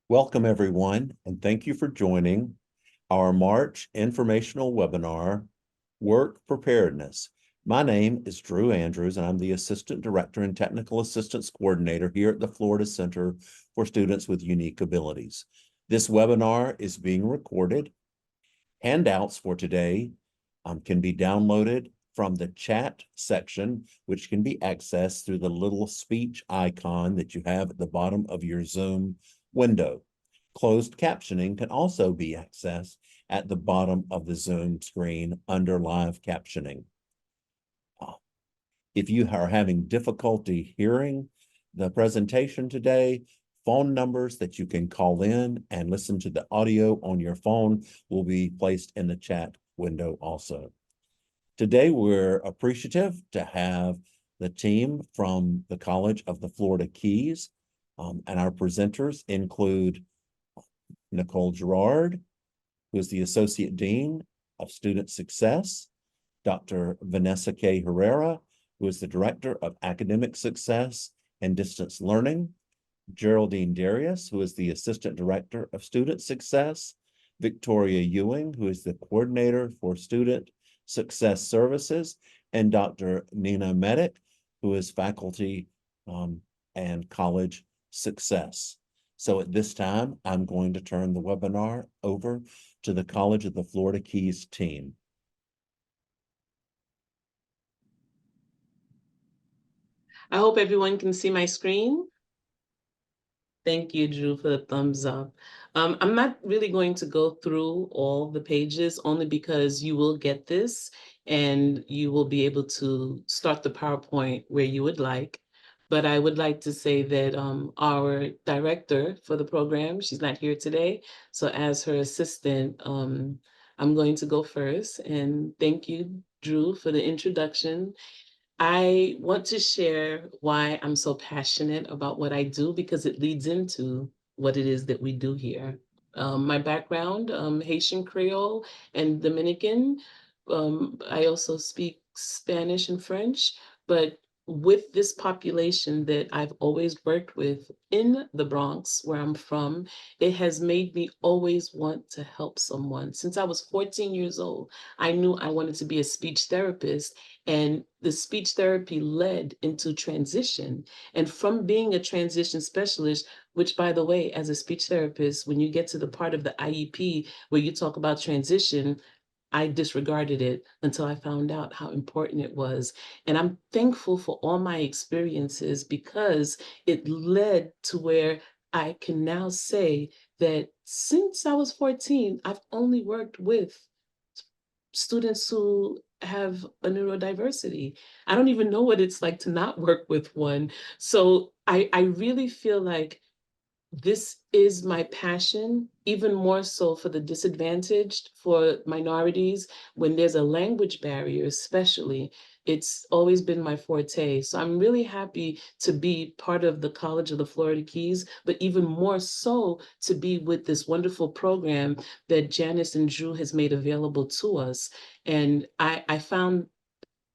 Welcome, everyone, and thank you for joining our March informational webinar, Work Preparedness. My name is Drew Andrews, and I'm the Assistant Director and Technical Assistance Coordinator here at the Florida Center for Students with Unique Abilities. This webinar is being recorded. Handouts for today can be downloaded from the chat section, which can be accessed through the little speech icon that you have at the bottom of your Zoom window. Closed captioning can also be accessed at the bottom of the Zoom screen under live captioning. If you are having difficulty hearing the presentation today, phone numbers that you can call in and listen to the audio on your phone will be placed in the chat window also. Today, we're appreciative to have the team from the College of the Florida Keys, and our presenters include Nicole Gerard, who is the Associate Dean of Student Success, Dr. Vanessa K. Herrera, who is the Director of Academic Success and Distance Learning, Geraldine Darius, who is the Assistant Director of Student Success, Victoria Ewing, who is the Coordinator for Student Success Services, and Dr. Nina Medic, who is Faculty and College Success. So at this time, I'm going to turn the webinar over to the College of the Florida Keys team. I hope everyone can see my screen. Thank you, Drew, for the thumbs up. I'm not really going to go through all the pages, only because you will get this and you will be able to start the PowerPoint where you would like. But I would like to say that our director for the program, she's not here today. So as her assistant, I'm going to go first. And thank you, Drew, for the introduction. I want to share why I'm so passionate about what I do, because it leads into what it is that we do here. My background, Haitian Creole and Dominican. I also speak Spanish and French, but with this population that I've always worked with in the Bronx, where I'm from, it has made me always want to help someone. Since I was 14 years old, I knew I wanted to be a speech therapist, and the speech therapy led into transition. And from being a transition specialist, which, by the way, as a speech therapist, when you get to the part of the IEP where you talk about transition, I disregarded it until I found out how important it was. And I'm thankful for all my experiences, because it led to where I can now say that since I was 14, I've only worked with students who have a neurodiversity. I don't even know what it's like to not work with one. So I really feel like this is my passion, even more so for the disadvantaged, for minorities. When there's a language barrier, especially, it's always been my forte. So I'm really happy to be part of the College of the Florida Keys, but even more so to be with this wonderful program that Janice and Drew has made available to us. And I found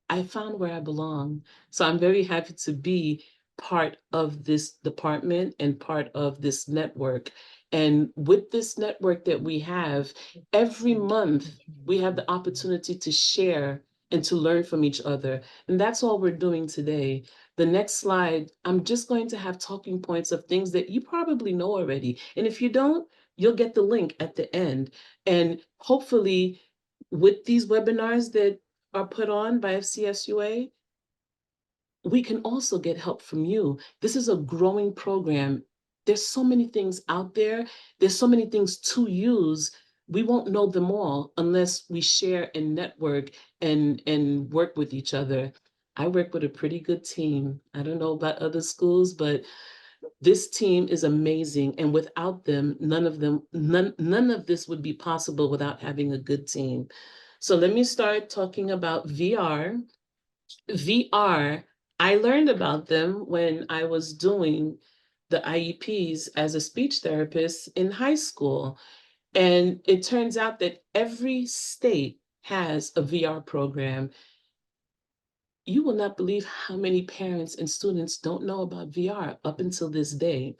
where I belong. So I'm very happy to be part of this department and part of this network. And with this network that we have, every month we have the opportunity to share and to learn from each other. And that's all we're doing today. The next slide, I'm just going to have talking points of things that you probably know already. And if you don't, you'll get the link at the end. And hopefully, with these webinars that are put on by FCSUA, we can also get help from you. This is a growing program. There's so many things out there. There's so many things to use. We won't know them all unless we share and network and work with each other. I work with a pretty good team. I don't know about other schools, but this team is amazing. And without them, none of this would be possible without having a good team. So let me start talking about VR. VR, I learned about them when I was doing the IEPs as a speech therapist in high school. And it turns out that every state has a VR program. You will not believe how many parents and students don't know about VR up until this day.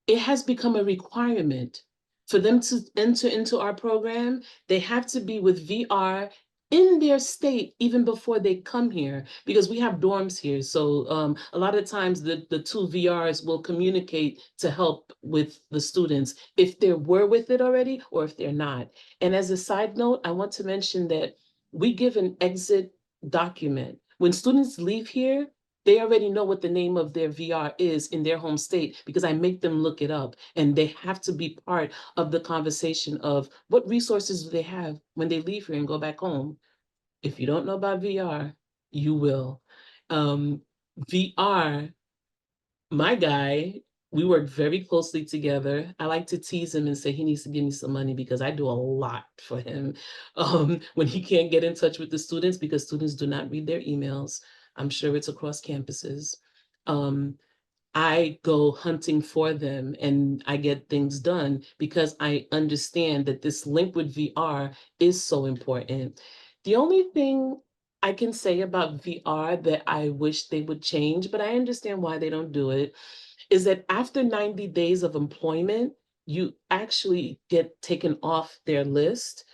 it has become a requirement for them to enter into our program. They have to be with VR in their state even before they come here, because we have dorms here. So a lot of times the two VRs will communicate to help with the students if they were with it already or if they're not. And as a side note, I want to mention that we give an exit document. When students leave here, they already know what the name of their VR is in their home state, because I make them look it up, and they have to be part of the conversation of what resources do they have when they leave here and go back home. If you don't know about VR, you will. VR, my guy, we work very closely together. I like to tease him and say he needs to give me some money because I do a lot for him when he can't get in touch with the students, because students do not read their emails. I'm sure it's across campuses. Um, I go hunting for them and I get things done because I understand that this link with VR is so important. The only thing I can say about VR that I wish they would change, but I understand why they don't do it, is that after 90 days of employment, you actually get taken off their list.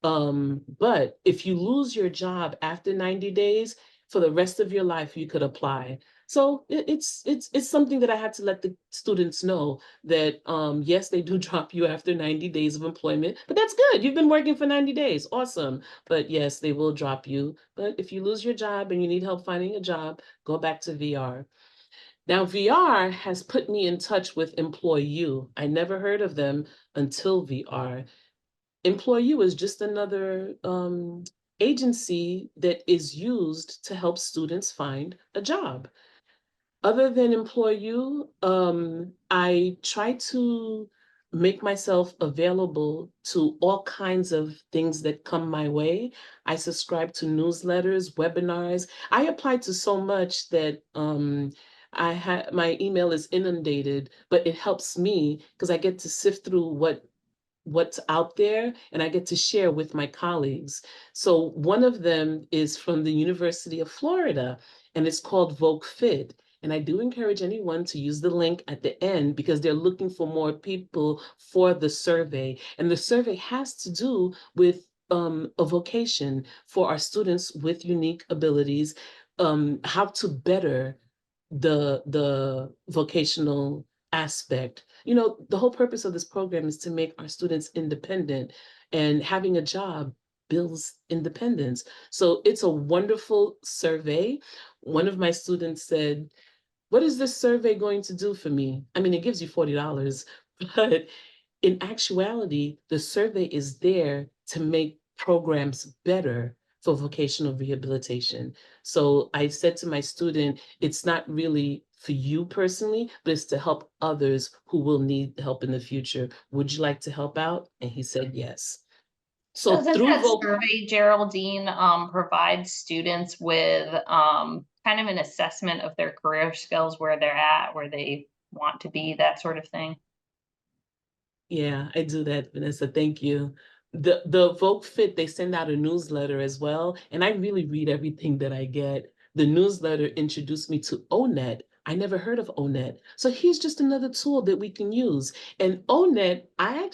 But if you lose your job after 90 days, for the rest of your life, you could apply. So it's something that I had to let the students know that yes, they do drop you after 90 days of employment, but that's good. You've been working for 90 days. Awesome. But yes, they will drop you. But if you lose your job and you need help finding a job, go back to VR. Now, VR has put me in touch with Employ You. I never heard of them until VR. Employ You is just another agency that is used to help students find a job. Other than Employ You, I try to make myself available to all kinds of things that come my way. I subscribe to newsletters, webinars. I apply to so much that I have my email is inundated, but it helps me because I get to sift through what's out there and I get to share with my colleagues. So one of them is from the University of Florida and it's called Voc Fit. And I do encourage anyone to use the link at the end because they're looking for more people for the survey. And the survey has to do with a vocation for our students with unique abilities, how to better the vocational aspect. You know, the whole purpose of this program is to make our students independent, and having a job builds independence. So it's a wonderful survey. One of my students said, "What is this survey going to do for me?" I mean, it gives you $40, but in actuality, the survey is there to make programs better for vocational rehabilitation. So I said to my student, it's not really for you personally, but it's to help others who will need help in the future. Would you like to help out? And he said yes. So Doesn't through that Voc, survey, Geraldine, provide students with kind of an assessment of their career skills, where they're at, where they want to be, that sort of thing? yeah, I do that, Vanessa. Thank you. The Vogue Fit, they send out a newsletter as well, and I really read everything that I get. The newsletter introduced me to ONET. I never heard of ONET. So here's just another tool that we can use. And ONET, I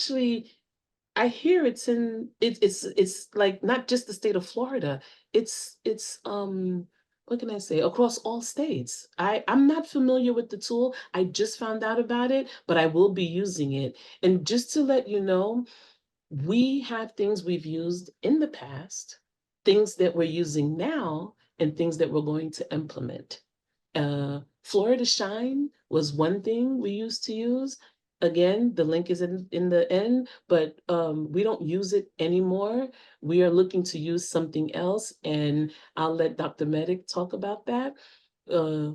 hear it's like not just the state of Florida. It's what can I say? Across all states. I'm not familiar with the tool. I just found out about it, but I will be using it. And just to let you know, we have things we've used in the past, things that we're using now, and things that we're going to implement. Florida Shine was one thing we used to use. Again, the link is in the end, but we don't use it anymore. We are looking to use something else, and I'll let Dr. Medic talk about that. Uh,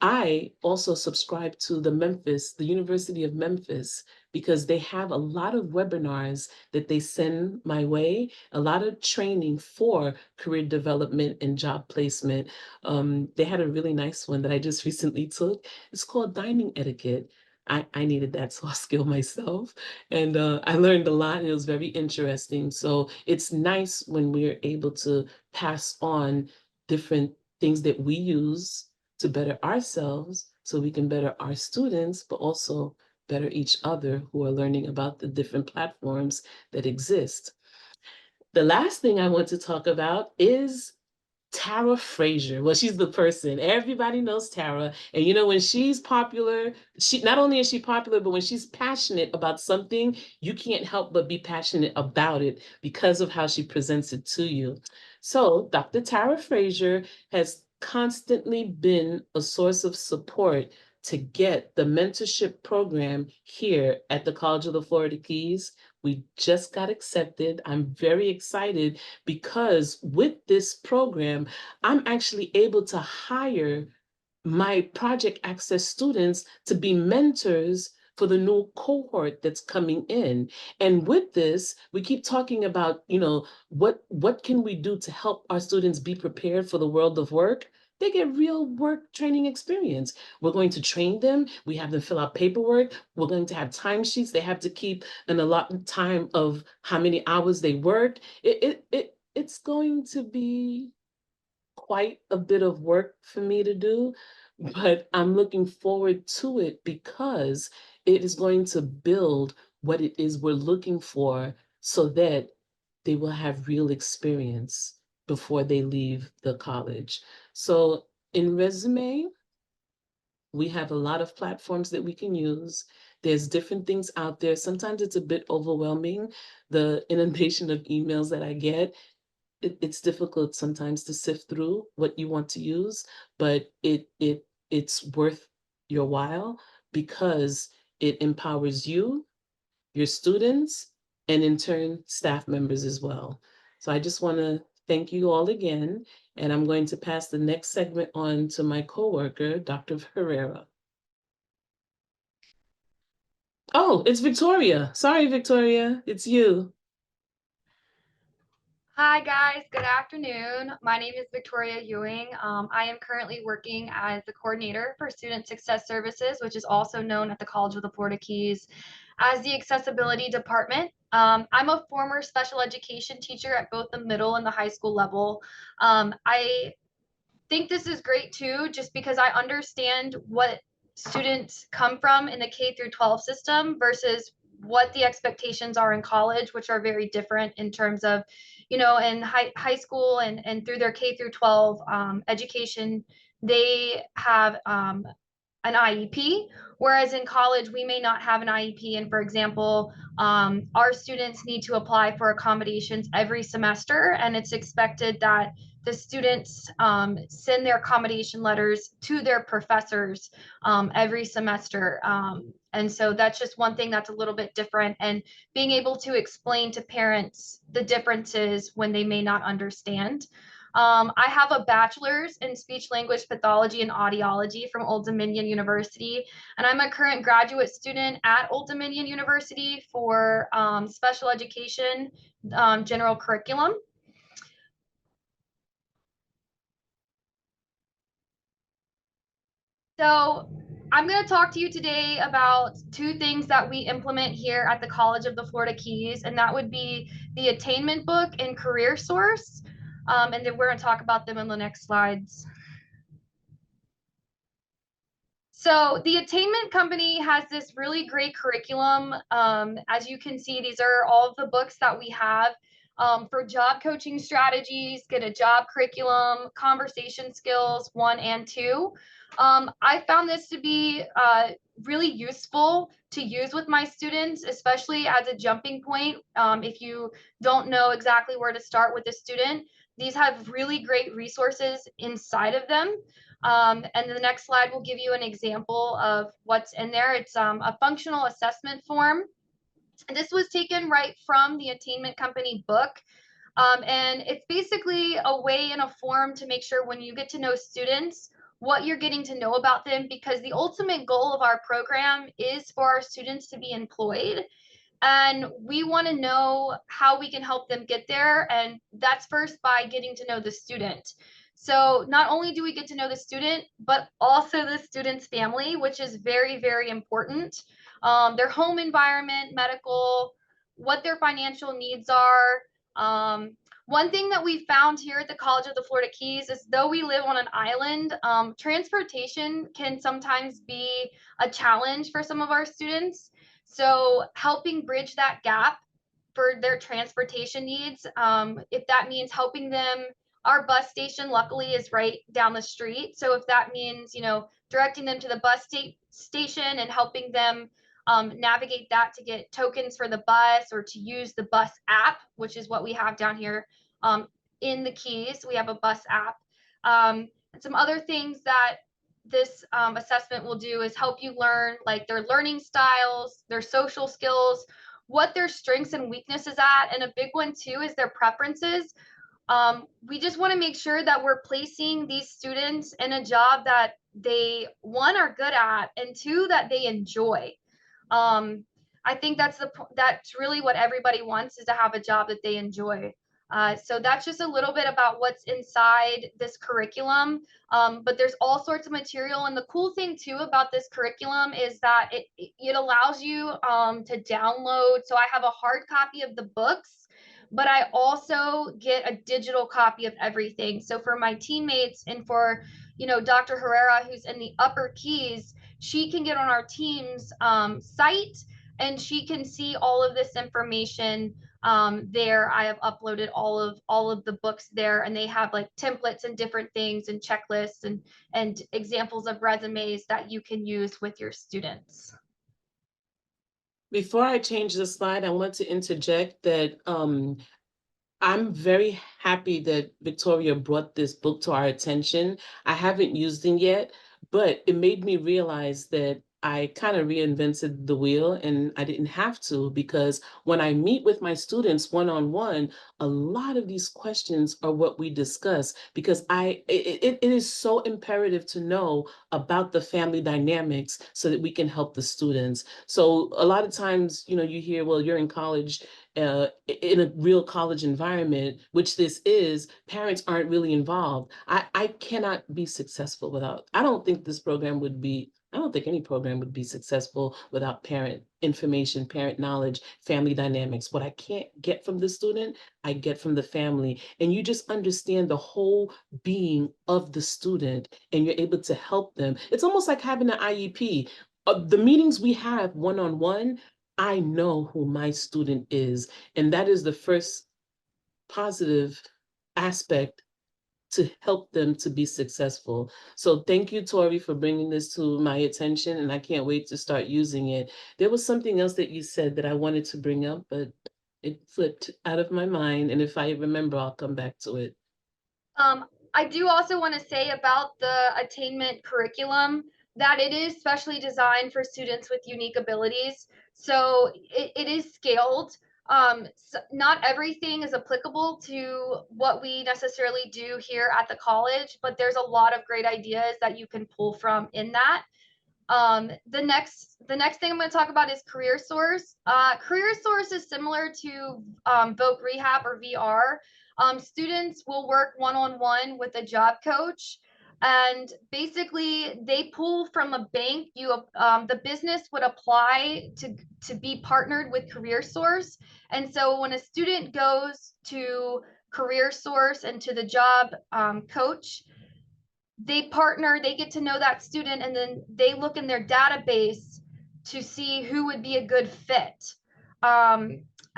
I also subscribe to the University of Memphis, because they have a lot of webinars that they send my way, a lot of training for career development and job placement. They had a really nice one that I just recently took. It's called Dining Etiquette. I needed that soft skill myself, and I learned a lot, and it was very interesting. So it's nice when we're able to pass on different things that we use to better ourselves so we can better our students, but also better each other who are learning about the different platforms that exist. The last thing I want to talk about is Tara Frazier. Well, she's the person. Everybody knows Tara. And you know, when she's popular, she not only is she popular, but when she's passionate about something, you can't help but be passionate about it because of how she presents it to you. So Dr. Tara Frazier has constantly been a source of support to get the mentorship program here at the College of the Florida Keys. We just got accepted. I'm very excited because with this program, I'm actually able to hire my project access students to be mentors for the new cohort that's coming in. And with this, we keep talking about, what can we do to help our students be prepared for the world of work? They get real work training experience. We're going to train them. We have them fill out paperwork. We're going to have timesheets. They have to keep an allotted time of how many hours they worked. It's going to be quite a bit of work for me to do, but I'm looking forward to it because it is going to build what it is we're looking for so that they will have real experience before they leave the college. So in resume, we have a lot of platforms that we can use. There's different things out there. Sometimes it's a bit overwhelming, the inundation of emails that I get. It's difficult sometimes to sift through what you want to use, but it's worth your while because it empowers you, your students, and in turn, staff members as well. So I just want to thank you all again, and I'm going to pass the next segment on to my coworker, Dr. Herrera. Oh, it's Victoria. Sorry, Victoria, it's you. Hi guys, good afternoon. My name is Victoria Ewing. I am currently working as the coordinator for Student Success Services, which is also known at the College of the Florida Keys as the Accessibility Department. I'm a former special education teacher at both the middle and the high school level. I think this is great too, just because I understand what students come from in the K through 12 system versus what the expectations are in college, which are very different in terms of, in high school and through their K through 12 education, they have an IEP, whereas in college we may not have an IEP. And for example, our students need to apply for accommodations every semester, and it's expected that the students send their accommodation letters to their professors every semester. And so that's just one thing that's a little bit different, and being able to explain to parents the differences when they may not understand. I have a bachelor's in speech language pathology and audiology from Old Dominion University, and I'm a current graduate student at Old Dominion University for special education general curriculum. So I'm going to talk to you today about two things that we implement here at the College of the Florida Keys, and that would be the Attainment Book and Career Source. And then we're going to talk about them in the next slides. So the Attainment Company has this really great curriculum. As you can see, these are all of the books that we have for job coaching strategies, get a job curriculum, conversation skills 1 and 2. I found this to be really useful to use with my students, especially as a jumping point. If you don't know exactly where to start with a student, these have really great resources inside of them. And the next slide will give you an example of what's in there. It's a functional assessment form. This was taken right from the Attainment Company book. And it's basically a way in a form to make sure when you get to know students, what you're getting to know about them, because the ultimate goal of our program is for our students to be employed. And we want to know how we can help them get there. And that's first by getting to know the student. So not only do we get to know the student, but also the student's family, which is very, very important. Their home environment, medical, what their financial needs are, One thing that we found here at the College of the Florida Keys is though we live on an island, transportation can sometimes be a challenge for some of our students. So helping bridge that gap for their transportation needs, if that means helping them, our bus station luckily is right down the street. So if that means, you know, directing them to the bus station and helping them navigate that to get tokens for the bus or to use the bus app, which is what we have down here in the Keys. We have a bus app. And some other things that this assessment will do is help you learn like their learning styles, their social skills, what their strengths and weaknesses at. And a big one too is their preferences. We just want to make sure that we're placing these students in a job that they, one, are good at, and two, that they enjoy. I think that's really what everybody wants, is to have a job that they enjoy. So that's just a little bit about what's inside this curriculum. But there's all sorts of material. And the cool thing too about this curriculum is that it allows you to download. So I have a hard copy of the books, but I also get a digital copy of everything. So for my teammates and for, you know, Dr. Herrera, who's in the Upper Keys, she can get on our team's site and she can see all of this information there. I have uploaded all of the books there, and they have like templates and different things and checklists and examples of resumes that you can use with your students. Before I change the slide, I want to interject that I'm very happy that Victoria brought this book to our attention. I haven't used it yet, but it made me realize that I kind of reinvented the wheel, and I didn't have to, because when I meet with my students one-on-one, a lot of these questions are what we discuss, because it is so imperative to know about the family dynamics so that we can help the students. So a lot of times, you know, you hear, well, you're in college, in a real college environment, which this is, parents aren't really involved. I cannot be successful without, I don't think any program would be successful without parent information, parent knowledge, family dynamics. What I can't get from the student, I get from the family. And you just understand the whole being of the student, and you're able to help them. It's almost like having an IEP. The meetings we have one-on-one, I know who my student is, and that is the first positive aspect to help them to be successful. So thank you, Tori, for bringing this to my attention, and I can't wait to start using it. There was something else that you said that I wanted to bring up, but it slipped out of my mind, and if I remember, I'll come back to it. I do also want to say about the attainment curriculum that it is specially designed for students with unique abilities. So it is scaled. So not everything is applicable to what we necessarily do here at the college, but there's a lot of great ideas that you can pull from in that. The next thing I'm going to talk about is Career Source. Career Source is similar to Voc Rehab or VR. Students will work one-on-one with a job coach, and basically they pull from a bank. The business would apply to be partnered with Career Source, and so when a student goes to Career Source and to the job coach, they partner, they get to know that student, and then they look in their database to see who would be a good fit.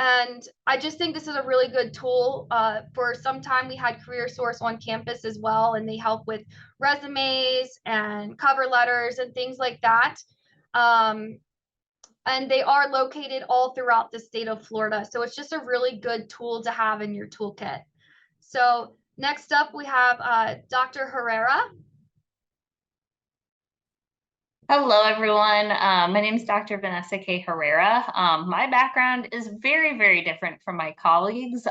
And I just think this is a really good tool. For some time, we had Career Source on campus as well, and they help with resumes and cover letters and things like that. And they are located all throughout the state of Florida. So it's just a really good tool to have in your toolkit. So next up, we have Dr. Herrera. Hello, everyone. My name is Dr. Vanessa K. Herrera. My background is very, very different from my colleagues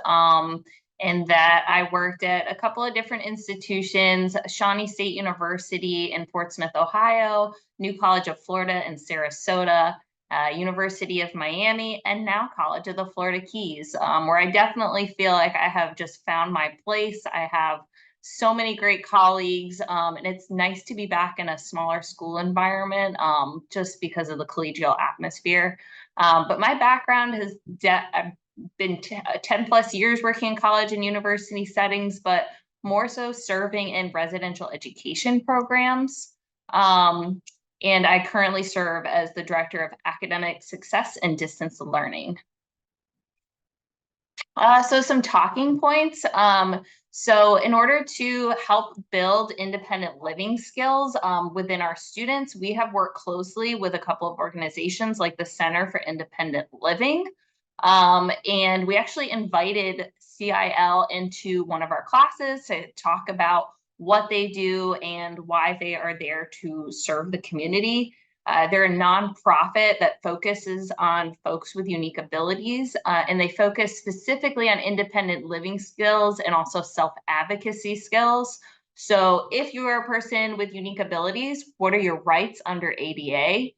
in that I worked at a couple of different institutions, Shawnee State University in Portsmouth, Ohio, New College of Florida in Sarasota, University of Miami, and now College of the Florida Keys, where I definitely feel like I have just found my place. I have so many great colleagues, and it's nice to be back in a smaller school environment just because of the collegial atmosphere. But my background has been 10 plus years working in college and university settings, but more so serving in residential education programs. And I currently serve as the Director of Academic Success and Distance Learning. So some talking points. So in order to help build independent living skills within our students, we have worked closely with a couple of organizations like the Center for Independent Living. And we actually invited CIL into one of our classes to talk about what they do and why they are there to serve the community. They're a nonprofit that focuses on folks with unique abilities, and they focus specifically on independent living skills and also self-advocacy skills. So if you are a person with unique abilities, what are your rights under ADA?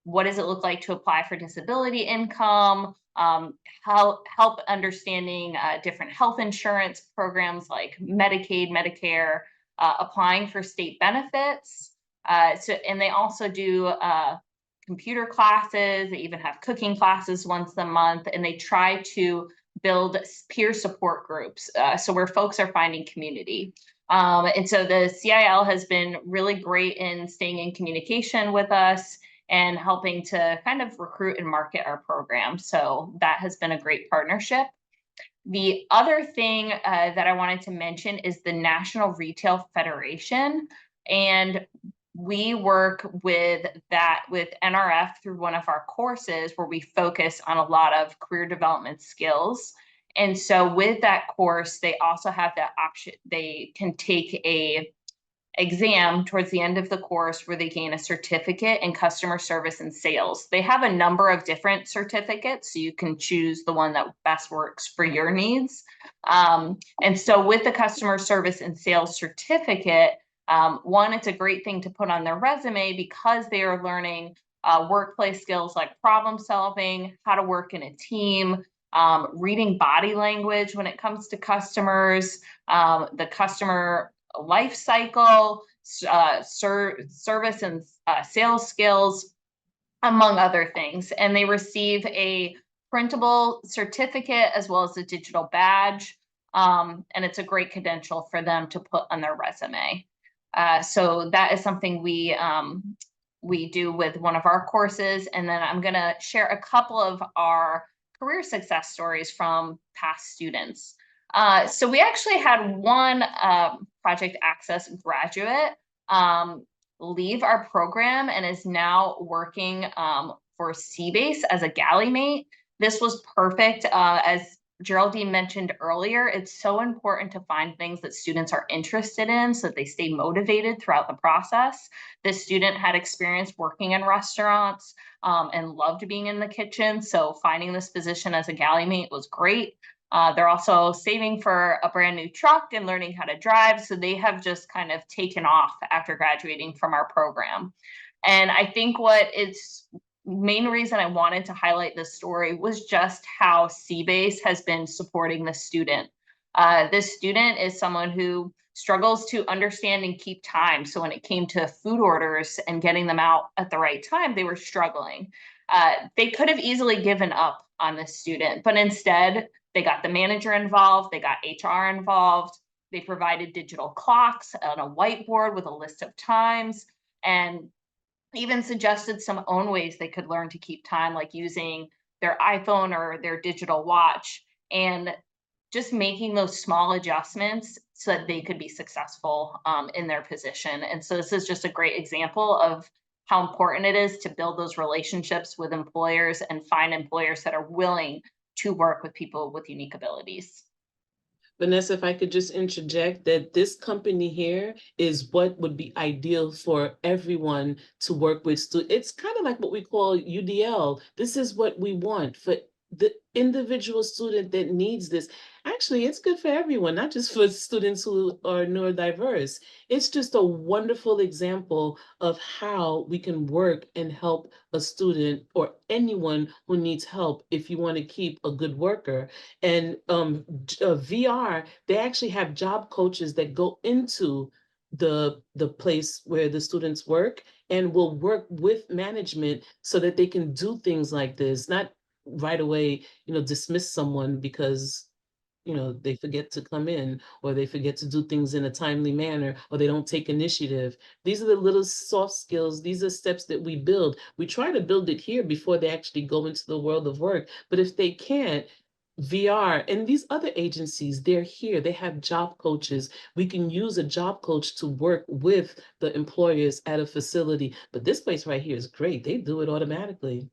What does it look like to apply for disability income? Help understanding different health insurance programs like Medicaid, Medicare, applying for state benefits. And they also do computer classes. They even have cooking classes once a month, and they try to build peer support groups. So where folks are finding community. And so the CIL has been really great in staying in communication with us and helping to kind of recruit and market our program. So that has been a great partnership. The other thing that I wanted to mention is the National Retail Federation. And we work with NRF through one of our courses where we focus on a lot of career development skills. And so with that course, they also have that option. They can take a exam towards the end of the course where they gain a certificate in customer service and sales. They have a number of different certificates, so you can choose the one that best works for your needs. And so with the customer service and sales certificate, one, it's a great thing to put on their resume because they are learning workplace skills like problem solving, how to work in a team, reading body language when it comes to customers, the customer life cycle, service and sales skills, among other things. And they receive a printable certificate as well as a digital badge. And it's a great credential for them to put on their resume. So that is something we do with one of our courses. And then I'm going to share a couple of our career success stories from past students. So we actually had one Project Access graduate leave our program and is now working for CBASE as a galley mate. This was perfect. As Geraldine mentioned earlier, it's so important to find things that students are interested in so that they stay motivated throughout the process. This student had experience working in restaurants and loved being in the kitchen. So finding this position as a galley mate was great. They're also saving for a brand new truck and learning how to drive. So they have just kind of taken off after graduating from our program. And I think what it's main reason I wanted to highlight this story was just how CBASE has been supporting the student. This student is someone who struggles to understand and keep time. So when it came to food orders and getting them out at the right time, they were struggling. They could have easily given up on this student, but instead they got the manager involved, they got HR involved, they provided digital clocks on a whiteboard with a list of times, and even suggested some own ways they could learn to keep time, like using their iPhone or their digital watch, and just making those small adjustments so that they could be successful in their position. And so this is just a great example of how important it is to build those relationships with employers and find employers that are willing to work with people with unique abilities. Vanessa, if I could just interject that this company here is what would be ideal for everyone to work with. It's kind of like what we call UDL. This is what we want for the individual student that needs this. Actually, it's good for everyone, not just for students who are neurodiverse. It's just a wonderful example of how we can work and help a student or anyone who needs help if you want to keep a good worker. And VR, they actually have job coaches that go into the place where the students work and will work with management so that they can do things like this. right away, dismiss someone because they forget to come in, or they forget to do things in a timely manner, or they don't take initiative. These are the little soft skills. These are steps that we build. We try to build it here before they actually go into the world of work. But if they can't, VR and these other agencies, they're here. They have job coaches. We can use a job coach to work with the employers at a facility. But this place right here is great. They do it automatically.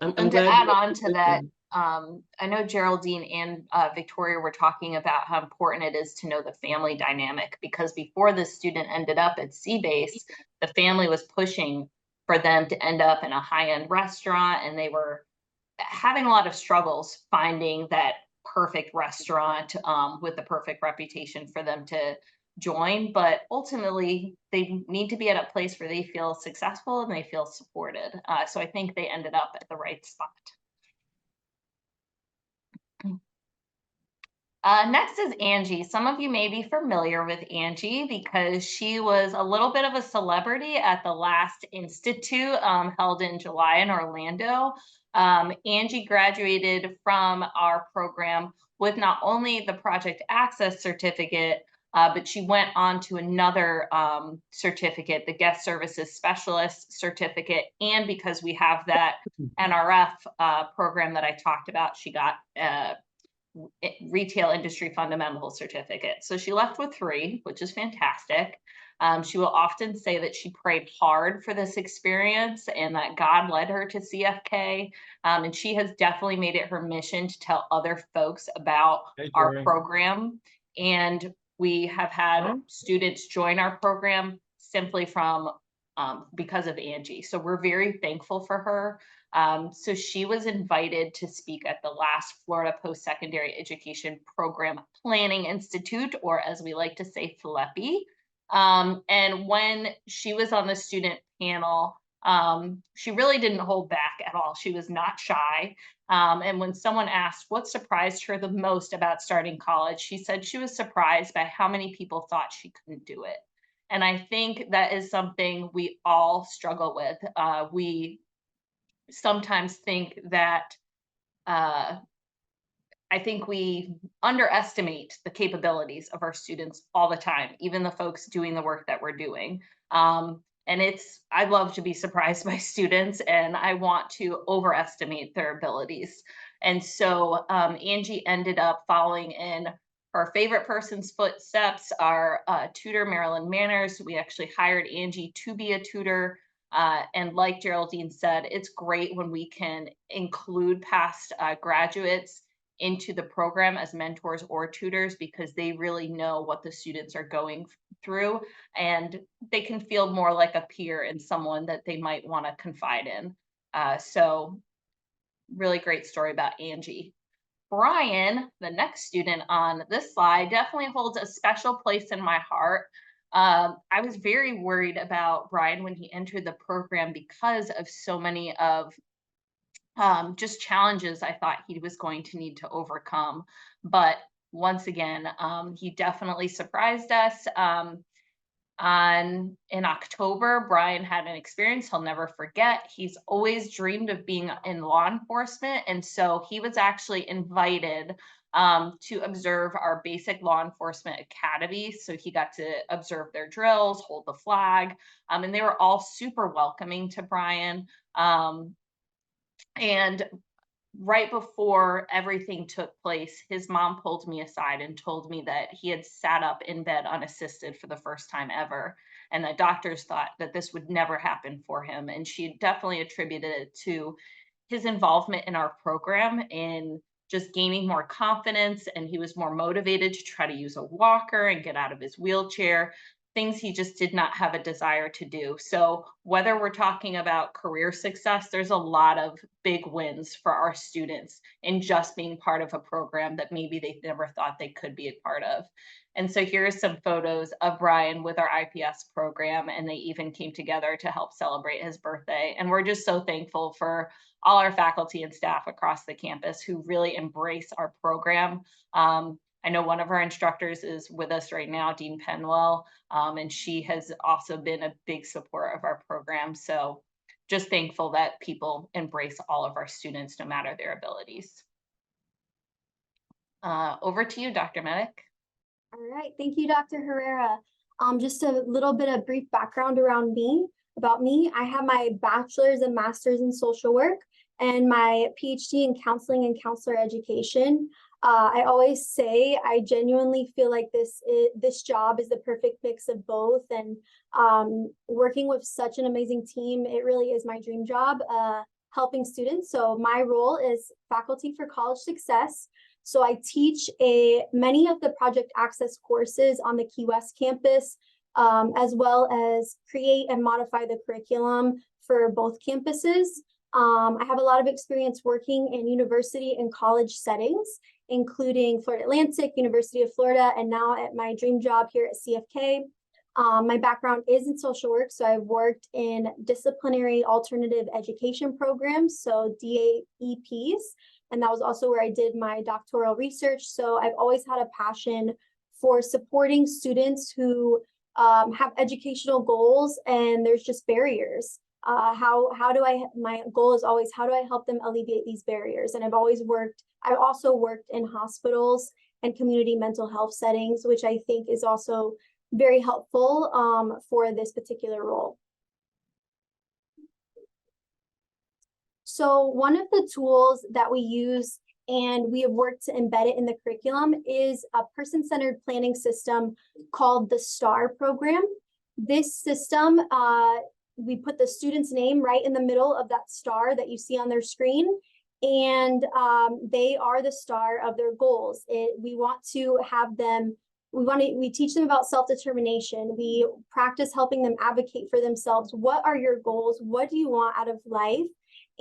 I'm And to glad add you on to that, open. I know Geraldine and Victoria were talking about how important it is to know the family dynamic, because before this student ended up at C-Base, the family was pushing for them to end up in a high-end restaurant, and they were having a lot of struggles finding that perfect restaurant with the perfect reputation for them to join. But ultimately, they need to be at a place where they feel successful and they feel supported. So I think they ended up at the right spot. Next is Angie. Some of you may be familiar with Angie because she was a little bit of a celebrity at the last Institute held in July in Orlando. Angie graduated from our program with not only the Project Access certificate, but she went on to another certificate, the Guest Services Specialist certificate. And because we have that NRF program that I talked about, she got retail industry fundamentals certificate. So she left with 3, which is fantastic. She will often say that she prayed hard for this experience and that God led her to CFK. And she has definitely made it her mission to tell other folks about our program. And we have had students join our program simply from because of Angie. So we're very thankful for her. So she was invited to speak at the last Florida Post-Secondary Education Program Planning Institute, or as we like to say, FLEPI. And when she was on the student panel, she really didn't hold back at all. She was not shy. And when someone asked what surprised her the most about starting college, she said she was surprised by how many people thought she couldn't do it. And I think that is something we all struggle with. We sometimes think that I think we underestimate the capabilities of our students all the time, even the folks doing the work that we're doing. And I love to be surprised by students, and I want to overestimate their abilities. And so Angie ended up following in her favorite person's footsteps, our tutor, Marilyn Manners. We actually hired Angie to be a tutor. And like Geraldine said, it's great when we can include past graduates into the program as mentors or tutors, because they really know what the students are going through, and they can feel more like a peer and someone that they might want to confide in. So really great story about Angie. Brian, the next student on this slide, definitely holds a special place in my heart. I was very worried about Brian when he entered the program because of so many of just challenges I thought he was going to need to overcome. But once again, he definitely surprised us. In October, Brian had an experience he'll never forget. He's always dreamed of being in law enforcement, and so he was actually invited to observe our basic law enforcement academy. So he got to observe their drills, hold the flag, and they were all super welcoming to Brian. And right before everything took place, his mom pulled me aside and told me that he had sat up in bed unassisted for the first time ever, and that doctors thought that this would never happen for him. And she definitely attributed it to his involvement in our program in just gaining more confidence, and he was more motivated to try to use a walker and get out of his wheelchair, things he just did not have a desire to do. So whether we're talking about career success, there's a lot of big wins for our students in just being part of a program that maybe they never thought they could be a part of. And so here are some photos of Brian with our IPS program, and they even came together to help celebrate his birthday. And we're just so thankful for all our faculty and staff across the campus who really embrace our program. I know one of our instructors is with us right now, Dean Penwell, and she has also been a big support of our program. So just thankful that people embrace all of our students no matter their abilities. Over to you, Dr. Medic. All right, thank you, Dr. Herrera. Just a little bit of brief background about me. I have my bachelor's and master's in social work and my PhD in counseling and counselor education. I always say I genuinely feel like this job is the perfect mix of both, and working with such an amazing team, it really is my dream job, helping students. So my role is faculty for college success. So I teach many of the project access courses on the Key West campus, as well as create and modify the curriculum for both campuses. I have a lot of experience working in university and college settings, including Florida Atlantic, University of Florida, and now at my dream job here at CFK. My background is in social work, so I've worked in disciplinary alternative education programs, so DAEPs, and that was also where I did my doctoral research. So I've always had a passion for supporting students who have educational goals and there's just barriers. My goal is always, how do I help them alleviate these barriers? And I've also worked in hospitals and community mental health settings, which I think is also very helpful for this particular role. So one of the tools that we use and we have worked to embed it in the curriculum is a person-centered planning system called the STAR program. This system, we put the student's name right in the middle of that star that you see on their screen, and they are the star of their goals. We want to have them, we teach them about self-determination. We practice helping them advocate for themselves. What are your goals? What do you want out of life?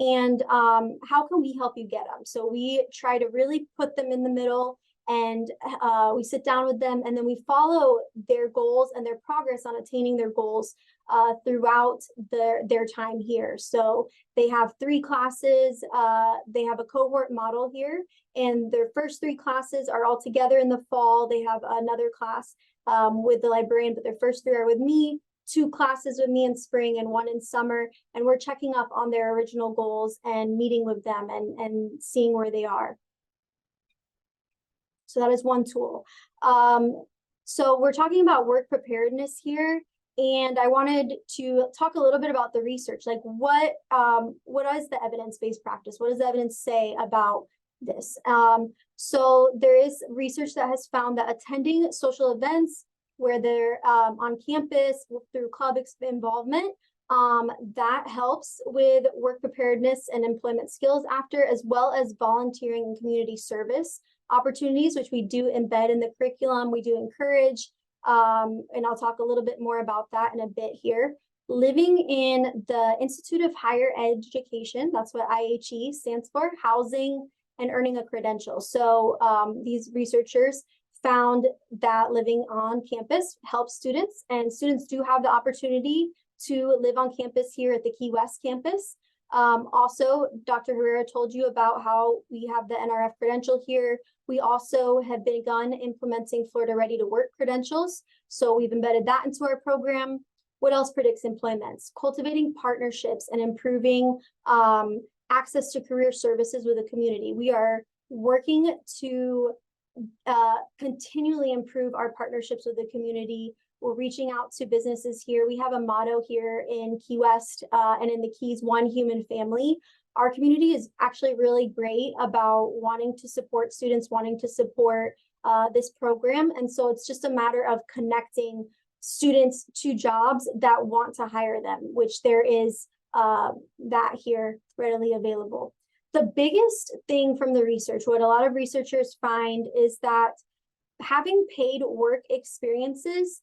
And how can we help you get them? So we try to really put them in the middle, and we sit down with them, and then we follow their goals and their progress on attaining their goals throughout their time here. So they have 3 classes. They have a cohort model here, and their first 3 classes are all together in the fall. They have another class with the librarian, but their first 3 are with me. 2 classes with me in spring and 1 in summer, and we're checking up on their original goals and meeting with them and seeing where they are. So that is one tool. So we're talking about work preparedness here, and I wanted to talk a little bit about the research. Like what is the evidence-based practice? What does the evidence say about this? So there is research that has found that attending social events where they're on campus through club involvement, that helps with work preparedness and employment skills after, as well as volunteering and community service opportunities, which we do embed in the curriculum. We do encourage, and I'll talk a little bit more about that in a bit here. Living in the Institute of Higher Education, that's what IHE stands for, housing and earning a credential. So these researchers found that living on campus helps students, and students do have the opportunity to live on campus here at the Key West campus. Also, Dr. Herrera told you about how we have the NRF credential here. We also have begun implementing Florida Ready to Work credentials. So we've embedded that into our program. What else predicts employment? Cultivating partnerships and improving access to career services with the community. We are working to continually improve our partnerships with the community. We're reaching out to businesses here. We have a motto here in Key West and in the Keys, one human family. Our community is actually really great about wanting to support students, wanting to support this program. And so it's just a matter of connecting students to jobs that want to hire them, which there is that here readily available. The biggest thing from the research, what a lot of researchers find, is that having paid work experiences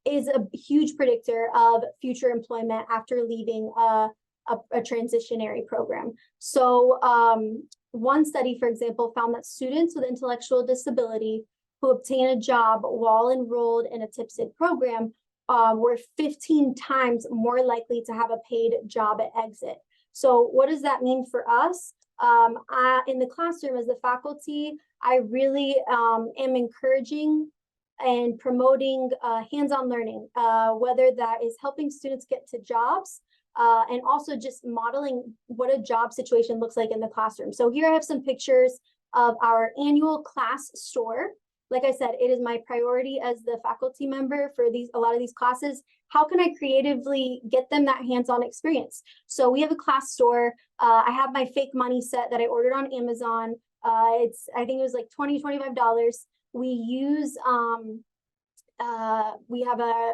is a huge predictor of future employment after leaving a transitionary program. So one study, for example, found that students with intellectual disability who obtain a job while enrolled in a TIPSID program were 15 times more likely to have a paid job at exit. So what does that mean for us? In the classroom as the faculty, I really am encouraging and promoting hands-on learning, whether that is helping students get to jobs and also just modeling what a job situation looks like in the classroom. So here I have some pictures of our annual class store. Like I said, it is my priority as the faculty member for a lot of these classes. How can I creatively get them that hands-on experience? So we have a class store. I have my fake money set that I ordered on Amazon. I think it was like $20, $25. We use, we have a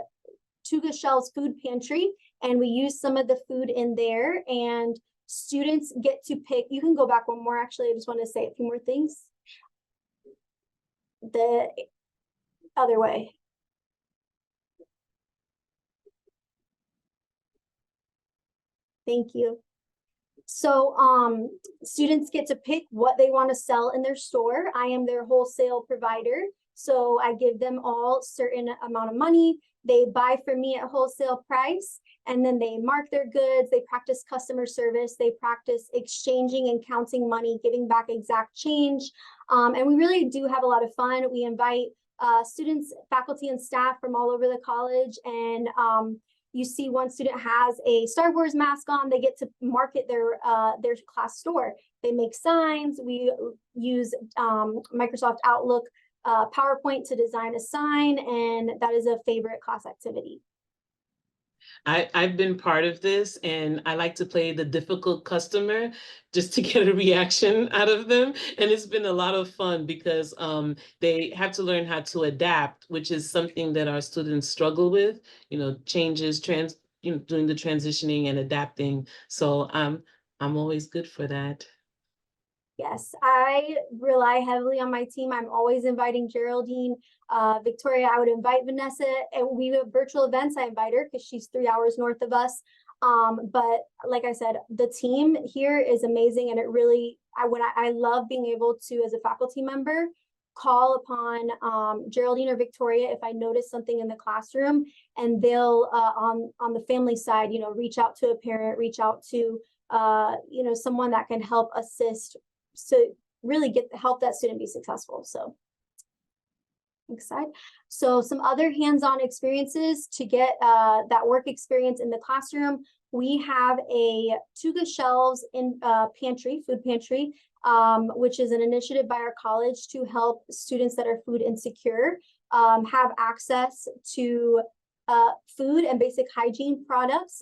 Tuga Shells food pantry, and we use some of the food in there, and students get to pick. You can go back one more, actually. I just want to say a few more things. The other way. Thank you. So students get to pick what they want to sell in their store. I am their wholesale provider. So I give them all certain amount of money. They buy from me at wholesale price, and then they mark their goods. They practice customer service. They practice exchanging and counting money, giving back exact change. And we really do have a lot of fun. We invite students, faculty, and staff from all over the college. And you see one student has a Star Wars mask on. They get to market their class store. They make signs. We use Microsoft Outlook PowerPoint to design a sign, and that is a favorite class activity. I've been part of this, and I like to play the difficult customer just to get a reaction out of them. And it's been a lot of fun because they have to learn how to adapt, which is something that our students struggle with, changes, doing the transitioning and adapting. So I'm always good for that. Yes, I rely heavily on my team. I'm always inviting Geraldine, Victoria. I would invite Vanessa, and we have virtual events. I invite her because she's 3 hours north of us. But like I said, the team here is amazing, and it really, I love being able to, as a faculty member, call upon Geraldine or Victoria if I notice something in the classroom, and they'll on the family side, reach out to a parent, reach out to someone that can help assist. So really help that student be successful. So next slide. So some other hands-on experiences to get that work experience in the classroom. We have a Tuga Shelves in food pantry, which is an initiative by our college to help students that are food insecure have access to food and basic hygiene products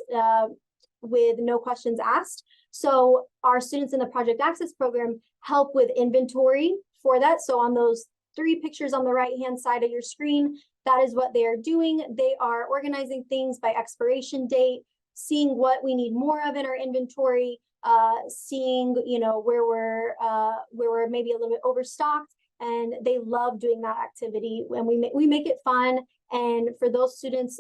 with no questions asked. So our students in the Project Access program help with inventory for that. So on those 3 pictures on the right-hand side of your screen, that is what they are doing. They are organizing things by expiration date, seeing what we need more of in our inventory, seeing where we're maybe a little bit overstocked, and they love doing that activity. And we make it fun. And for those students,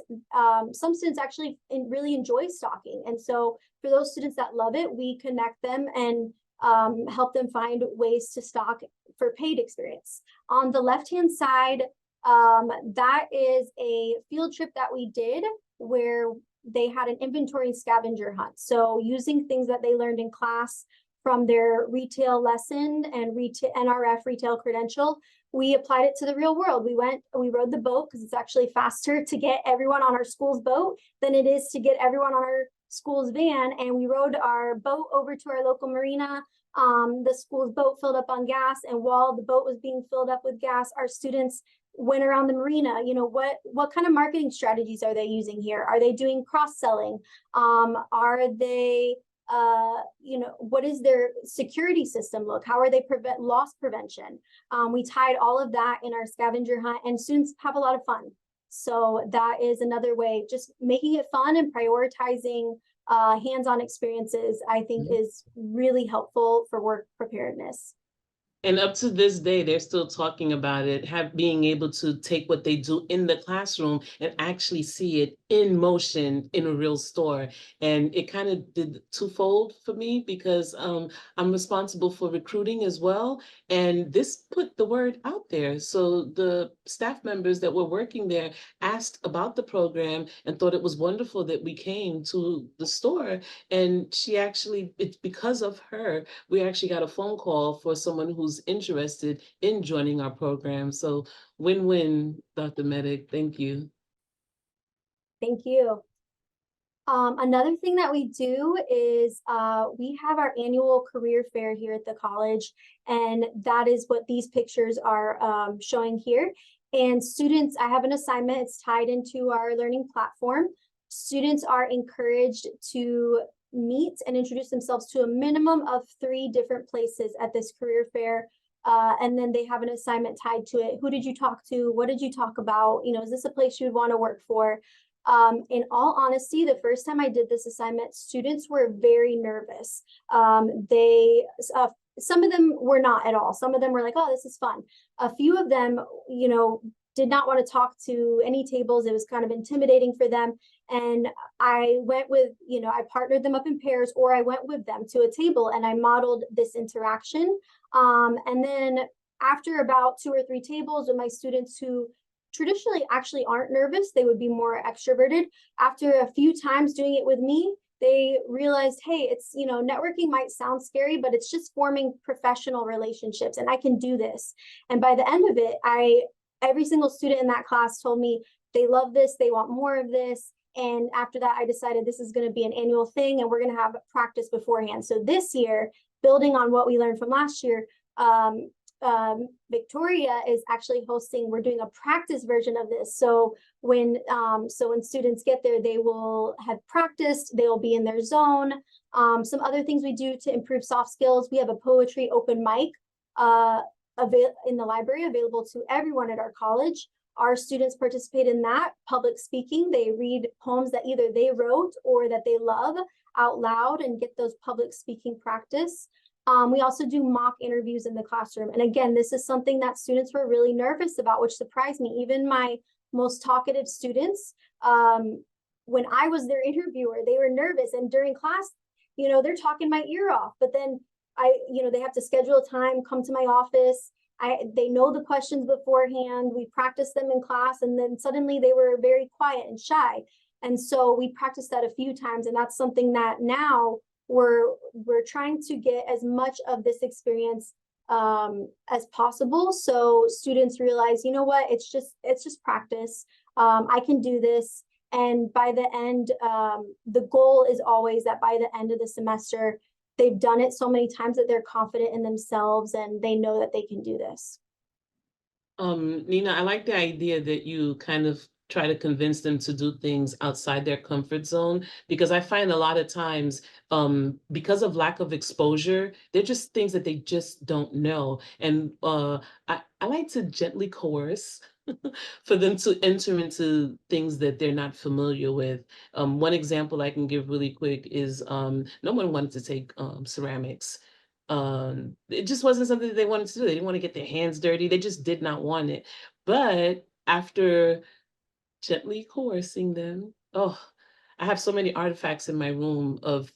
some students actually really enjoy stocking. And so for those students that love it, we connect them and help them find ways to stock for paid experience. On the left-hand side, that is a field trip that we did where they had an inventory scavenger hunt. So using things that they learned in class from their retail lesson and NRF retail credential, we applied it to the real world. We rode the boat because it's actually faster to get everyone on our school's boat than it is to get everyone on our school's van. And we rode our boat over to our local marina. The school's boat filled up on gas. And while the boat was being filled up with gas, our students went around the marina. What kind of marketing strategies are they using here? Are they doing cross-selling? Are they what is their security system look? How are they prevent loss prevention? We tied all of that in our scavenger hunt, and students have a lot of fun. So that is another way, just making it fun and prioritizing hands-on experiences, I think is really helpful for work preparedness. And up to this day, they're still talking about it, being able to take what they do in the classroom and actually see it in motion in a real store. And it kind of did twofold for me because I'm responsible for recruiting as well. And this put the word out there. So the staff members that were working there asked about the program and thought it was wonderful that we came to the store. And it's because of her, we actually got a phone call for someone who's interested in joining our program. So win-win, Dr. Medic. Thank you. Thank you. Another thing that we do is we have our annual career fair here at the college, and that is what these pictures are showing here. And students, I have an assignment, it's tied into our learning platform. Students are encouraged to meet and introduce themselves to a minimum of 3 different places at this career fair. And then they have an assignment tied to it. Who did you talk to? What did you talk about? You know, is this a place you would want to work for? In all honesty, the first time I did this assignment, students were very nervous. Some of them were not at all. Some of them were like, oh, this is fun. A few of them, you know, did not want to talk to any tables. It was kind of intimidating for them. And I went with, you know, I partnered them up in pairs, or I went with them to a table and I modeled this interaction. And then after about 2 or 3 tables with my students who traditionally actually aren't nervous, they would be more extroverted. After a few times doing it with me, they realized, hey, it's, you know, networking might sound scary, but it's just forming professional relationships and I can do this. And by the end of it, every single student in that class told me they love this, they want more of this. And after that, I decided this is going to be an annual thing and we're going to have practice beforehand. So this year, building on what we learned from last year, Victoria is actually hosting, we're doing a practice version of this. So when students get there, they will have practiced, they will be in their zone. Some other things we do to improve soft skills, we have a poetry open mic in the library available to everyone at our college. Our students participate in that. Public speaking, they read poems that either they wrote or that they love out loud and get those public speaking practice. We also do mock interviews in the classroom. And again, this is something that students were really nervous about, which surprised me. Even my most talkative students, when I was their interviewer, they were nervous. And during class, you know, they're talking my ear off, but then they have to schedule a time, come to my office. They know the questions beforehand. We practice them in class, and then suddenly they were very quiet and shy. And so we practiced that a few times, and that's something that now we're trying to get as much of this experience as possible. So students realize, you know what, it's just practice. I can do this. And by the end, the goal is always that by the end of the semester, they've done it so many times that they're confident in themselves and they know that they can do this. Nina, I like the idea that you kind of try to convince them to do things outside their comfort zone, because I find a lot of times, because of lack of exposure, they're just things that they just don't know. And I like to gently coerce for them to enter into things that they're not familiar with. One example I can give really quick is no one wanted to take ceramics. It just wasn't something that they wanted to do. They didn't want to get their hands dirty. They just did not want it. But after gently coercing them, oh, I have so many artifacts in my room of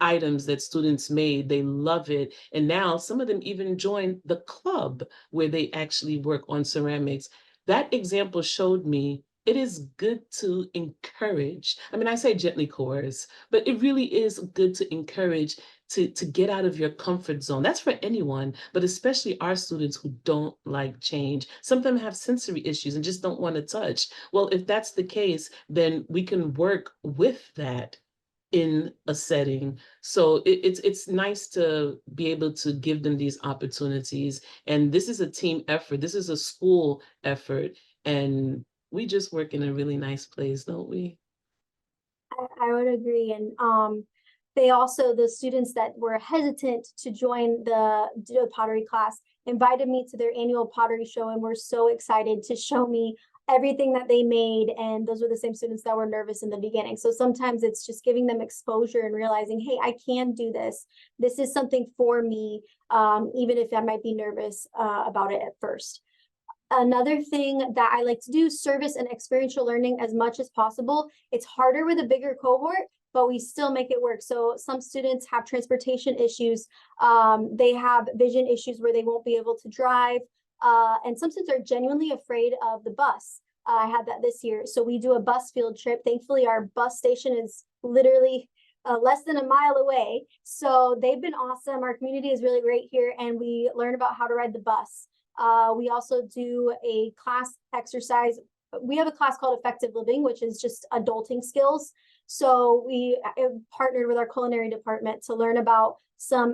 items that students made. They love it. And now some of them even join the club where they actually work on ceramics. That example showed me it is good to encourage. I mean, I say gently coerce, but it really is good to encourage to get out of your comfort zone. That's for anyone, but especially our students who don't like change. Some of them have sensory issues and just don't want to touch. Well, if that's the case, then we can work with that in a setting. So it's nice to be able to give them these opportunities. And this is a team effort. This is a school effort. And we just work in a really nice place, don't we? I would agree. And the students that were hesitant to join the pottery class invited me to their annual pottery show and were so excited to show me everything that they made. And those were the same students that were nervous in the beginning. So sometimes it's just giving them exposure and realizing, hey, I can do this. This is something for me, even if I might be nervous about it at first. Another thing that I like to do, service and experiential learning as much as possible. It's harder with a bigger cohort, but we still make it work. So some students have transportation issues. They have vision issues where they won't be able to drive. And some students are genuinely afraid of the bus. I had that this year. So we do a bus field trip. Thankfully, our bus station is literally less than a mile away. So they've been awesome. Our community is really great here, and we learn about how to ride the bus. We also do a class exercise we have a class called Effective Living, which is just adulting skills. So we partnered with our culinary department to learn about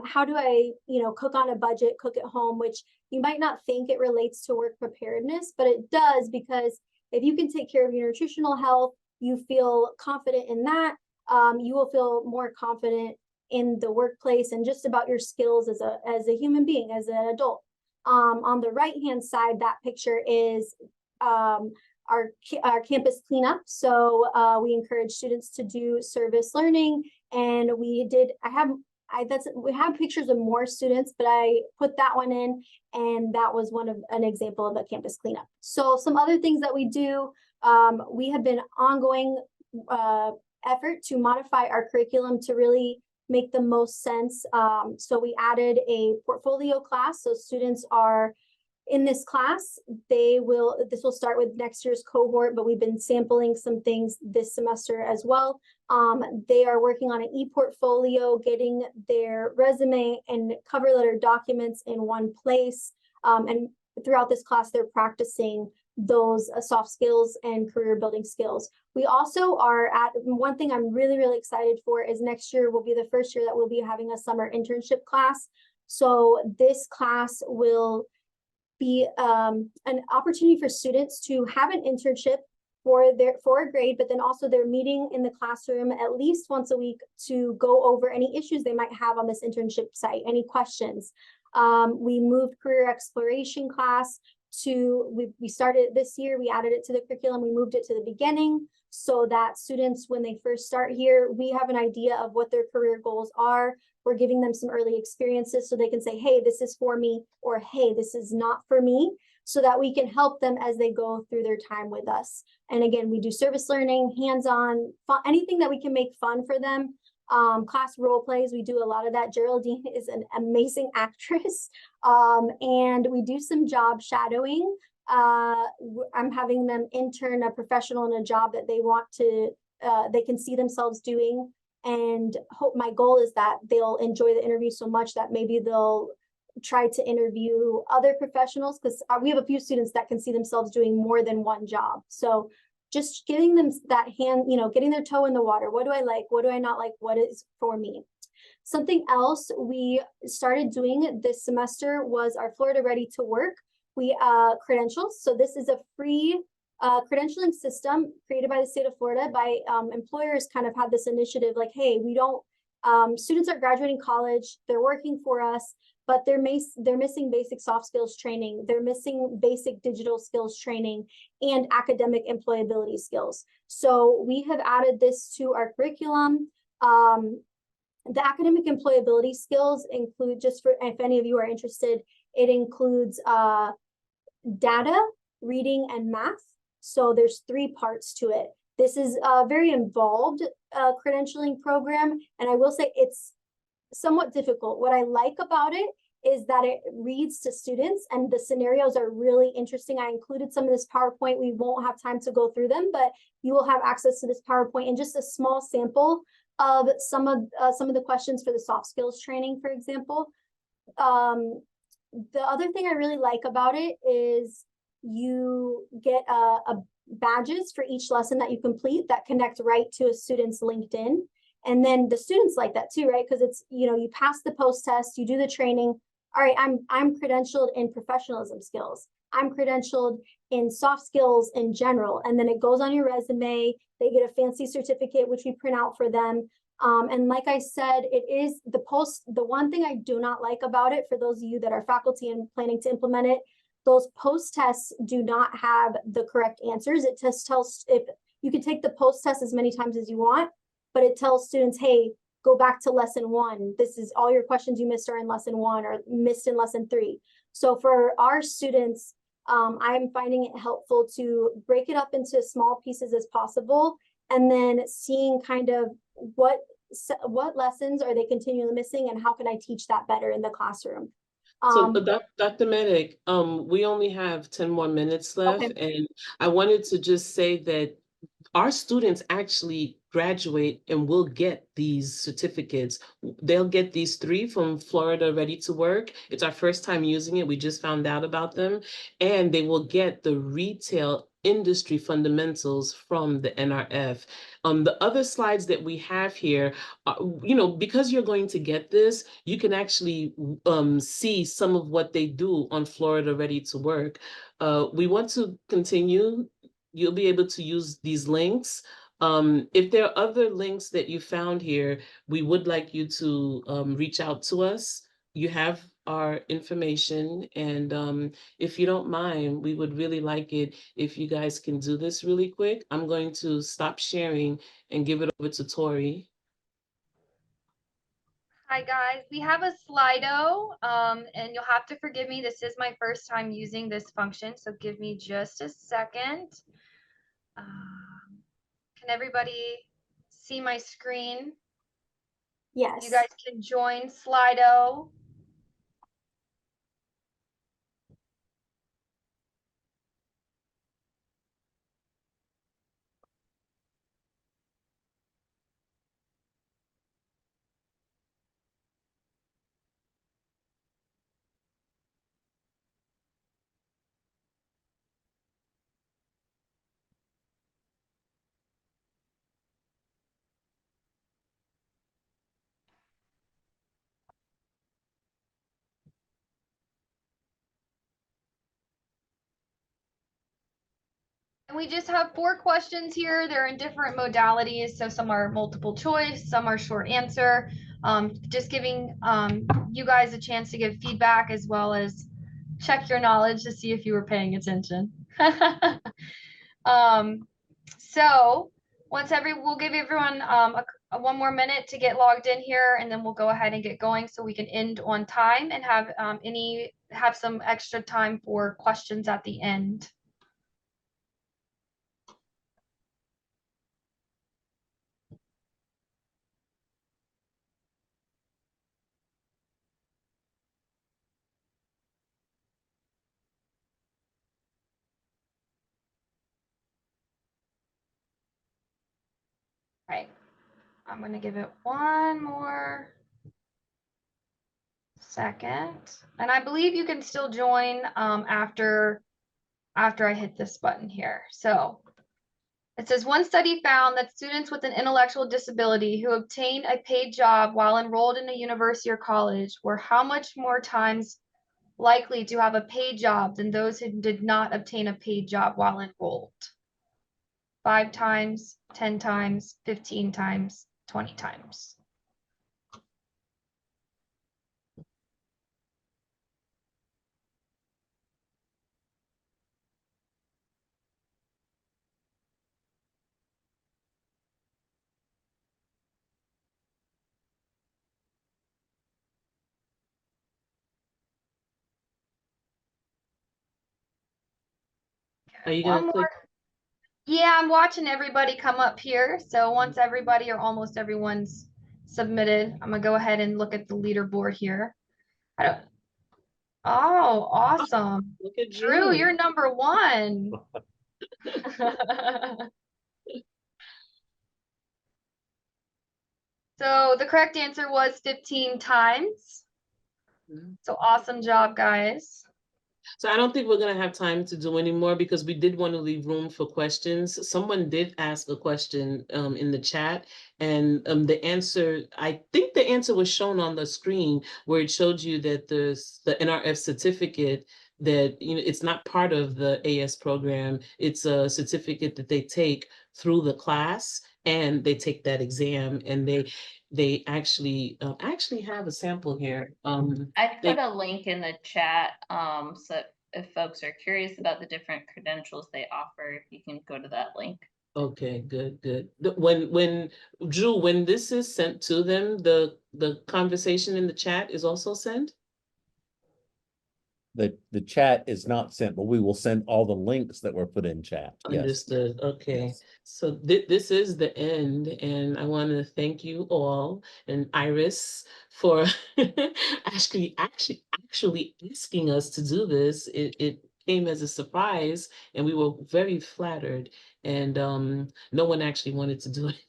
how do I, cook on a budget, cook at home, which you might not think it relates to work preparedness, but it does, because if you can take care of your nutritional health, you feel confident in that, you will feel more confident in the workplace and just about your skills as a human being, as an adult. On the right-hand side, that picture is our campus cleanup. So we encourage students to do service learning, and we have pictures of more students, but I put that one in, and that was an example of a campus cleanup. So some other things that we do, we have been ongoing effort to modify our curriculum to really make the most sense. So we added a portfolio class. So students are in this class, this will start with next year's cohort, but we've been sampling some things this semester as well. They are working on an e-portfolio, getting their resume and cover letter documents in one place. And throughout this class, they're practicing those soft skills and career building skills. We also are one thing I'm really, really excited for is next year will be the first year that we'll be having a summer internship class. So this class will be an opportunity for students to have an internship for a grade, but then also they're meeting in the classroom at least once a week to go over any issues they might have on this internship site, any questions. We moved career exploration class we started this year, we added it to the curriculum, we moved it to the beginning so that students, when they first start here, we have an idea of what their career goals are. We're giving them some early experiences so they can say, hey, this is for me, or hey, this is not for me, so that we can help them as they go through their time with us. And again, we do service learning, hands-on, anything that we can make fun for them. Class role plays, we do a lot of that. Geraldine is an amazing actress. And we do some job shadowing. I'm having them intern a professional in a job that they can see themselves doing. And my goal is that they'll enjoy the interview so much that maybe they'll try to interview other professionals, because we have a few students that can see themselves doing more than one job. So just giving them that getting their toe in the water. What do I like? What do I not like? What is for me? Something else we started doing this semester was our Florida Ready to Work. We credentials. So this is a free credentialing system created by the state of Florida by employers. Kind of had this initiative like, hey, we don't, students are graduating college, they're working for us, but they're missing basic soft skills training. They're missing basic digital skills training and academic employability skills. So we have added this to our curriculum. The academic employability skills include, just for if any of you are interested, it includes data, reading, and math. So there's 3 parts to it. This is a very involved credentialing program, and I will say it's somewhat difficult. What I like about it is that it reads to students, and the scenarios are really interesting. I included some of this PowerPoint. We won't have time to go through them, but you will have access to this PowerPoint and just a small sample of some of the questions for the soft skills training, for example. The other thing I really like about it is you get a badges for each lesson that you complete that connect right to a student's LinkedIn. And then the students like that too, right? Because it's, you pass the post test, you do the training. All right, I'm credentialed in professionalism skills. I'm credentialed in soft skills in general. And then it goes on your resume. They get a fancy certificate, which we print out for them. And like I said, it is the one thing I do not like about it, for those of you that are faculty and planning to implement it, those post tests do not have the correct answers. It just tells, if you can take the post test as many times as you want, but it tells students, hey, go back to lesson 1. This is all your questions you missed are in lesson 1 or missed in lesson 3. So for our students, I'm finding it helpful to break it up into small pieces as possible, and then seeing kind of what lessons are they continually missing and how can I teach that better in the classroom. So Dr. Medic, we only have 10 more minutes left, okay. And I wanted to just say that our students actually graduate and will get these certificates. They'll get these 3 from Florida Ready to Work. It's our first time using it. We just found out about them. And they will get the retail industry fundamentals from the NRF. The other slides that we have here, because you're going to get this, you can actually see some of what they do on Florida Ready to Work. We want to continue. You'll be able to use these links. If there are other links that you found here, we would like you to reach out to us. You have our information, and if you don't mind, we would really like it if you guys can do this really quick. I'm going to stop sharing and give it over to Tori. Hi guys, we have a Slido, and you'll have to forgive me. This is my first time using this function, so give me just a second. Can everybody see my screen? Yes. You guys can join Slido. And we just have 4 questions here. They're in different modalities. So some are multiple choice, some are short answer. Just giving you guys a chance to give feedback as well as check your knowledge to see if you were paying attention. So we'll give everyone one more minute to get logged in here, and then we'll go ahead and get going so we can end on time and have some extra time for questions at the end. Right. I'm going to give it one more second. And I believe you can still join after I hit this button here. So it says one study found that students with an intellectual disability who obtained a paid job while enrolled in a university or college were how much more times likely to have a paid job than those who did not obtain a paid job while enrolled? 5 times, 10 times, 15 times, 20 times. Are you One gonna more. click? Yeah, I'm watching everybody come up here. So once everybody or almost everyone's submitted, I'm gonna go ahead and look at the leaderboard here. Oh, awesome. Look at Drew, you're number 1. So the correct answer was 15 times. So awesome job, guys. So I don't think we're going to have time to do any more because we did want to leave room for questions. Someone did ask a question in the chat, and I think the answer was shown on the screen where it showed you that the NRF certificate that, it's not part of the AS program. It's a certificate that they take through the class, and they take that exam, and they actually have a sample here. I put a link in the chat, so if folks are curious about the different credentials they offer, if you can go to that link. Okay, good. When Drew, when this is sent to them, the conversation in the chat is also sent? The chat is not sent, but we will send all the links that were put in chat. Yes. Understood. Okay. Yes. So this is the end, and I want to thank you all and Iris for actually asking us to do this. It came as a surprise, and we were very flattered, and no one actually wanted to do it.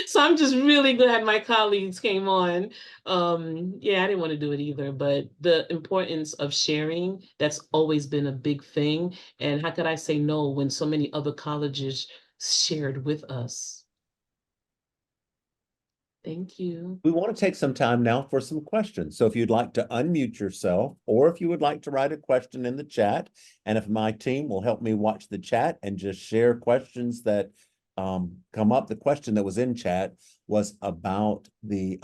So I'm just really glad my colleagues came on. Yeah, I didn't want to do it either, but the importance of sharing, that's always been a big thing. And how could I say no when so many other colleges shared with us? Thank you. We want to take some time now for some questions. So if you'd like to unmute yourself, or if you would like to write a question in the chat, and if my team will help me watch the chat and just share questions that come up. The question that was in chat was about the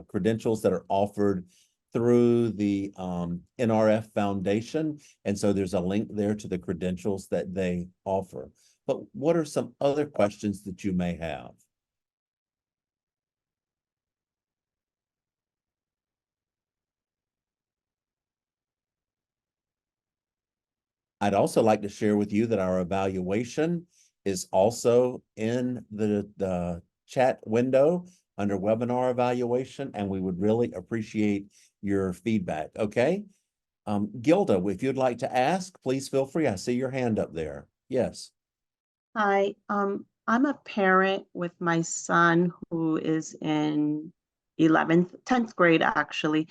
credentials that are offered through the NRF Foundation. And so there's a link there to the credentials that they offer. But what are some other questions that you may have? I'd also like to share with you that our evaluation is also in the chat window under webinar evaluation, and we would really appreciate your feedback. Okay. Gilda, if you'd like to ask, please feel free. I see your hand up there. Yes. Hi, I'm a parent with my son who is in 10th grade actually.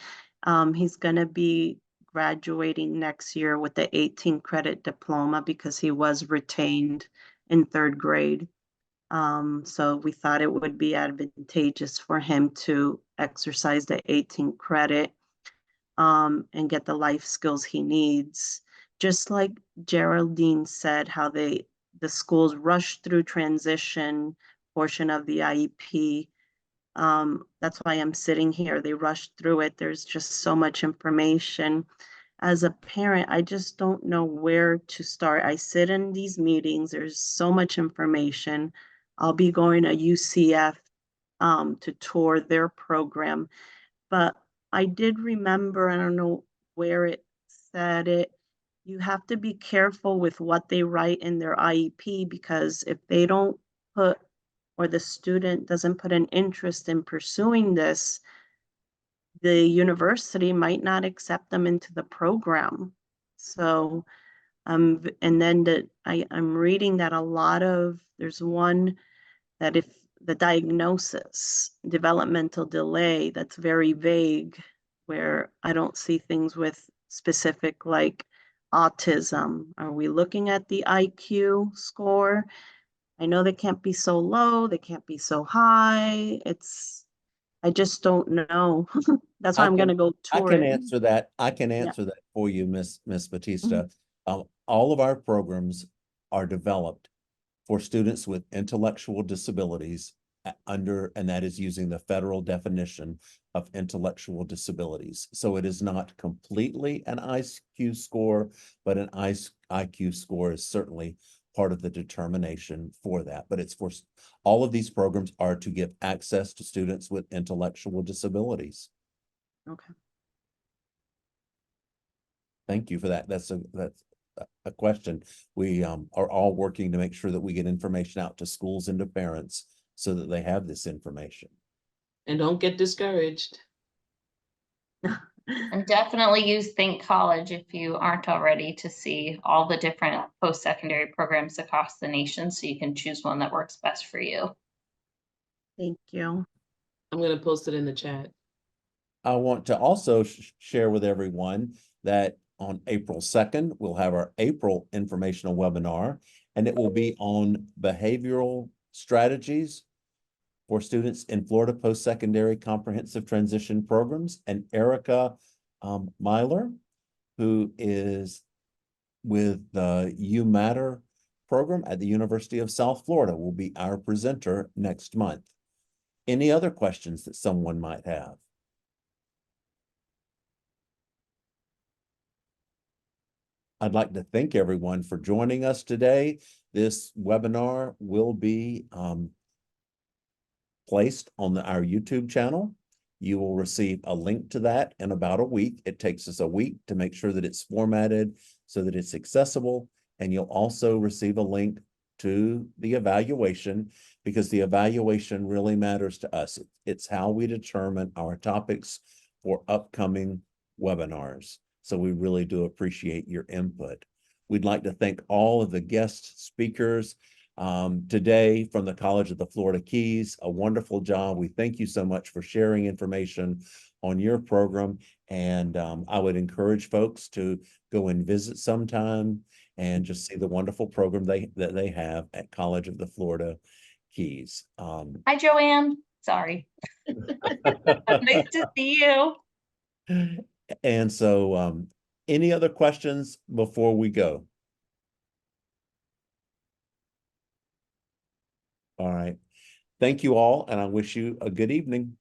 He's gonna be graduating next year with the 18 credit diploma because he was retained in 3rd grade. So we thought it would be advantageous for him to exercise the 18 credit and get the life skills he needs. Just like Geraldine said, how the schools rush through transition portion of the IEP. That's why I'm sitting here. They rushed through it. There's just so much information. As a parent, I just don't know where to start. I sit in these meetings. There's so much information. I'll be going to UCF to tour their program. But I did remember, I don't know where it said it, you have to be careful with what they write in their IEP because if they don't put, or the student doesn't put an interest in pursuing this, the university might not accept them into the program. So, and then I'm reading that a lot of, there's one that if the diagnosis, developmental delay, that's very vague, where I don't see things with specific like autism. Are we looking at the IQ score? I know they can't be so low, they can't be so high. I just don't know. That's why I'm gonna go I tour can it. answer that. I can Yeah. answer that for you, Miss Batista. All of our programs are developed for students with intellectual disabilities and that is using the federal definition of intellectual disabilities. So it is not completely an IQ score, but an IQ score is certainly part of the determination for that. But it's for all of these programs are to give access to students with intellectual disabilities. Okay. Thank you for that. That's a question. We are all working to make sure that we get information out to schools and to parents so that they have this information. And don't get discouraged. And definitely use Think College if you aren't already to see all the different post-secondary programs across the nation so you can choose one that works best for you. Thank you. I'm going to post it in the chat. I want to also share with everyone that on April 2nd, we'll have our April informational webinar, and it will be on behavioral strategies for students in Florida post-secondary comprehensive transition programs. And Erica Myler, who is with the You Matter program at the University of South Florida, will be our presenter next month. Any other questions that someone might have? I'd like to thank everyone for joining us today. This webinar will be placed on our YouTube channel. You will receive a link to that in about a week. It takes us a week to make sure that it's formatted so that it's accessible. And you'll also receive a link to the evaluation because the evaluation really matters to us. It's how we determine our topics for upcoming webinars. So we really do appreciate your input. We'd like to thank all of the guest speakers today from the College of the Florida Keys. A wonderful job. We thank you so much for sharing information on your program. And I would encourage folks to go and visit sometime and just see the wonderful program that they have at College of the Florida Keys. Hi, Joanne. Sorry. Nice to see you. And so, any other questions before we go? All right. Thank you all, and I wish you a good evening.